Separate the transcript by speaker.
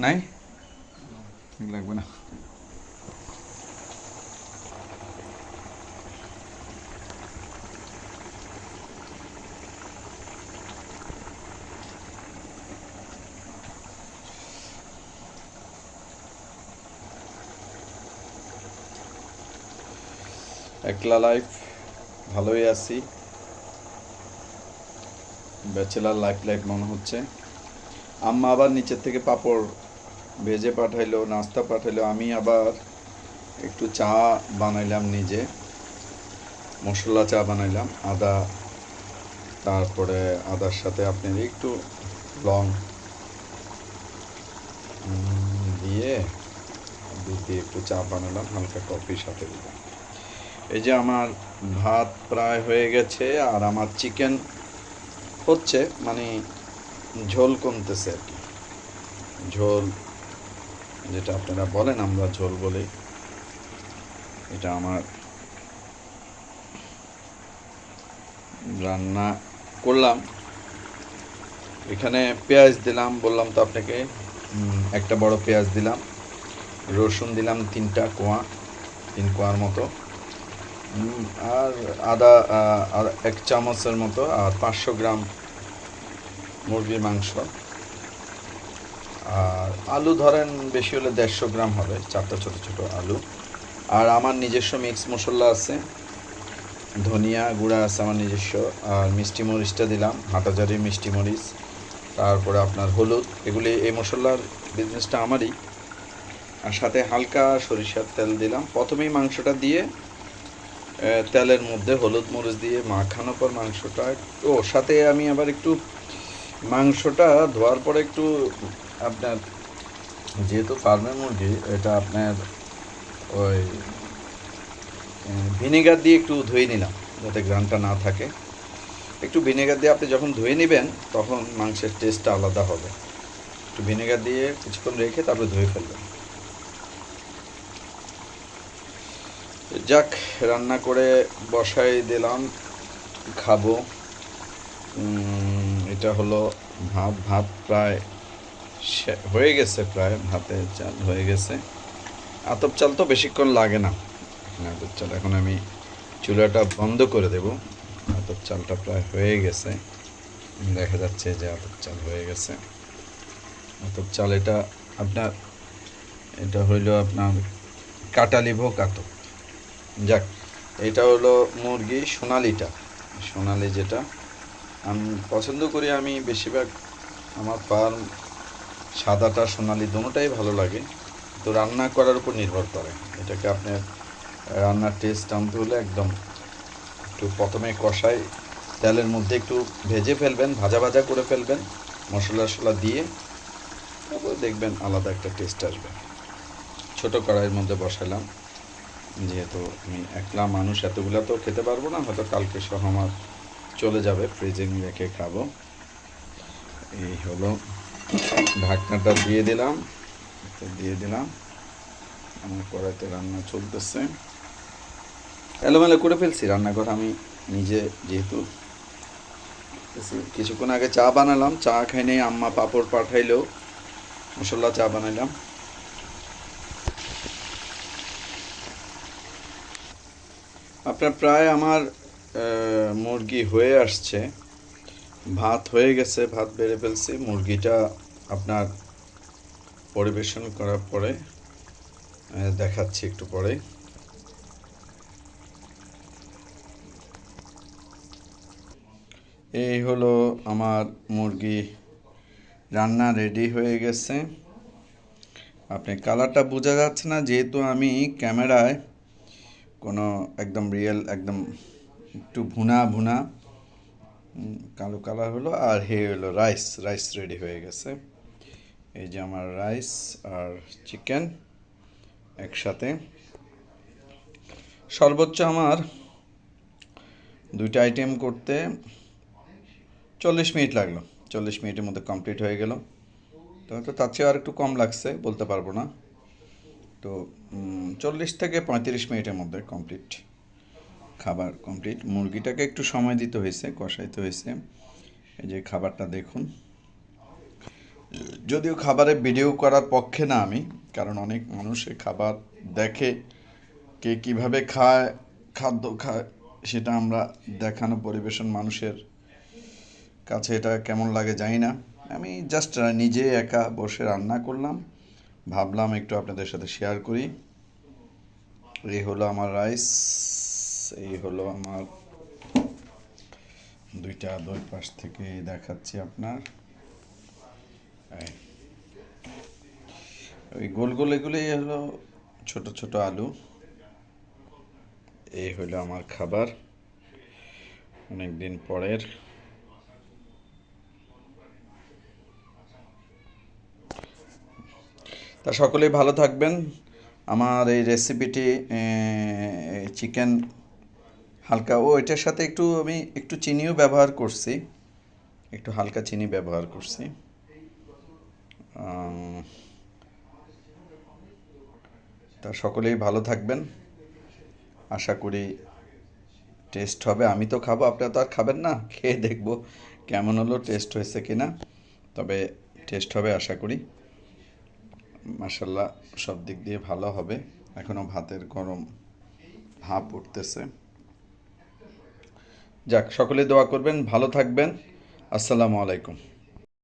Speaker 1: নাই, লাগবে না। একলা লাইফ, ভালোই আছি। ব্যাচেলার লাইফ লাইফ মনে হচ্ছে। আম্মা আবার নিচের থেকে পাঁপড় ভেজে পাঠাইলো, নাস্তা পাঠাইলো। আমি আবার একটু চা বানাইলাম নিজে, মশলা চা বানাইলাম। আদা, তারপরে আদার সাথে আপনার একটু লং দিয়ে দুধ দিয়ে একটু চা বানালাম, হালকা কফির সাথে দিলাম। এই যে আমার ভাত প্রায় হয়ে গেছে, আর আমার চিকেন হচ্ছে, মানে ঝোল কমতেছে আর কি। ঝোল যেটা আপনারা বলেন, আমরা ঝোল বলি, এটা আমার রান্না করলাম। এখানে পেঁয়াজ দিলাম, বললাম তো আপনাকে, একটা বড় পেঁয়াজ দিলাম, রসুন দিলাম 3 কোয়ার মতো, আর আদা আর 1 চামচের মতো, আর 500 গ্রাম মুরগির মাংস, আর আলু ধরেন বেশি হলে 150 গ্রাম হবে, 4টা ছোটো ছোটো আলু। আর আমার নিজস্ব মিক্স মশলা আছে, ধনিয়া গুঁড়া আছে আমার নিজস্ব, আর মিষ্টি মরিচটা দিলাম, হাটাজারি মিষ্টি মরিচ, তারপরে আপনার হলুদ। এগুলি, এই মশলার বিজনেসটা আমারই। আর সাথে হালকা সরিষার তেল দিলাম প্রথমেই মাংসটা দিয়ে, তেলের মধ্যে হলুদ মরিচ দিয়ে মাখানোর পর মাংসটা একটু, ওর সাথে আমি আবার একটু মাংসটা ধোয়ার পরে একটু আপনার, যেহেতু ফার্মের মুরগি, এটা আপনার ওই ভিনেগার দিয়ে একটু ধুয়ে নিলাম, যাতে ঘ্রাণটা না থাকে। একটু ভিনেগার দিয়ে আপনি যখন ধুয়ে নেবেন, তখন মাংসের টেস্টটা আলাদা হবে। একটু ভিনেগার দিয়ে কিছুক্ষণ রেখে তারপরে ধুয়ে ফেলবেন। যাক, রান্না করে বসাই দিলাম, খাবো। এটা হলো ভাত। ভাত প্রায় হয়ে গেছে, প্রায় ভাতের চাল হয়ে গেছে। আতপ চাল তো বেশিক্ষণ লাগে না। আতপ চাল এখন আমি চুলাটা বন্ধ করে দেব। আতপ চালটা প্রায় হয়ে গেছে, দেখা যাচ্ছে যে আতপ চাল হয়ে গেছে। আতপ চাল এটা আপনার, এটা হইল আপনার কাটালি ভোগ আতপ। যাক, এটা হলো মুরগি সোনালিটা, সোনালি যেটা আমি পছন্দ করি। আমি বেশিরভাগ আমার ফার্ম সাদাটা সোনালি দোনোটাই ভালো লাগে। তো রান্না করার উপর নির্ভর করে। এটাকে আপনার রান্নার টেস্ট আনতে হলে একদম একটু প্রথমে কষাই তেলের মধ্যে একটু ভেজে ফেলবেন, ভাজা ভাজা করে ফেলবেন মশলা টশলা দিয়ে, তারপর দেখবেন আলাদা একটা টেস্ট আসবে। ছোটো কড়াইয়ের মধ্যে বসালাম, যেহেতু আমি একলা মানুষ, এতগুলো তো খেতে পারবো না, হয়তো কালকে সহ আমার চলে যাবে, ফ্রিজে রেখে খাবো। এই হলো, ঢাকনাটা দিয়ে দিলাম, আমার কড়াইতে রান্না চলতেছে। এলোমেলো করে ফেলছি রান্নাঘর আমি নিজে, যেহেতু কিছুক্ষণ আগে চা বানালাম, চা খাই নেই, আম্মা পাঁপড় পাঠাইলো, মশলা চা বানাইলাম। আপনার প্রায় আমার মুরগি হয়ে আসছে, ভাত হয়ে গেছে, ভাত বেড়ে ফেলছি। মুরগিটা আপনার পরিবেশন করার পরে দেখাচ্ছি একটু পরে। এই হলো আমার মুরগি রান্না রেডি হয়ে গেছে। আপনি কালারটা বোঝা যাচ্ছে না, যেহেতু আমি ক্যামেরায় কোনো একদম রিয়েল, একদম একটু ভুনা ভুনা কালো কালার হলো। আর হলো রাইস, রাইস রেডি হয়ে গেছে। এই যে আমার রাইস আর চিকেন একসাথে। সর্বোচ্চ আমার দুইটা আইটেম করতে 40 মিনিট লাগলো। 40 মিনিটের মধ্যে কমপ্লিট হয়ে গেল। তো হয়তো তার চেয়ে আর একটু কম লাগছে, বলতে পারবো না। তো 40 থেকে 35 মিনিটের মধ্যে কমপ্লিট, খাবার কমপ্লিট। মুরগিটাকে একটু সময় দিতে হয়েছে, কষাইতে হয়েছে। এই যে খাবারটা দেখুন, যদিও খাবারের ভিডিও করার পক্ষে না আমি, কারণ অনেক মানুষে খাবার দেখে, কে কিভাবে খায়, খাদ্য খায়, সেটা আমরা দেখানো পরিবেশন মানুষের কাছে এটা কেমন লাগে জানি না। আমি জাস্ট নিজে একা বসে রান্না করলাম, ভাবলাম একটু আপনাদের সাথে শেয়ার করি। এই হলো আমার রাইস, এই হলো আমার দুইটা দুই পাশ থেকে দেখাচ্ছি আপনার। এই, ওই গোল গোল এগুলোই হলো ছোট ছোট আলু। এই হলো আমার খাবার অনেক দিন পরের। তা সকলেই ভালো থাকবেন। আমার এই রেসিপিটি চিকেন হালকা, এটার সাথে একটু আমি একটু চিনিও ব্যবহার করছি, একটু হালকা চিনি ব্যবহার করছি। আম, তা সকলেই ভালো থাকবেন, আশা করি টেস্ট হবে। আমি তো খাবো, আপনারা তো আর খাবেন না, খেয়ে দেখবো কেমন হলো, টেস্ট হয়েছে কিনা। তবে টেস্ট হবে আশা করি, মাশাল্লাহ সব দিক দিয়ে ভালো হবে। এখনও ভাতের গরম ভাপ উঠতেছে। যাক, সকলে দোয়া করবেন, ভালো থাকবেন। আসসালামু আলাইকুম।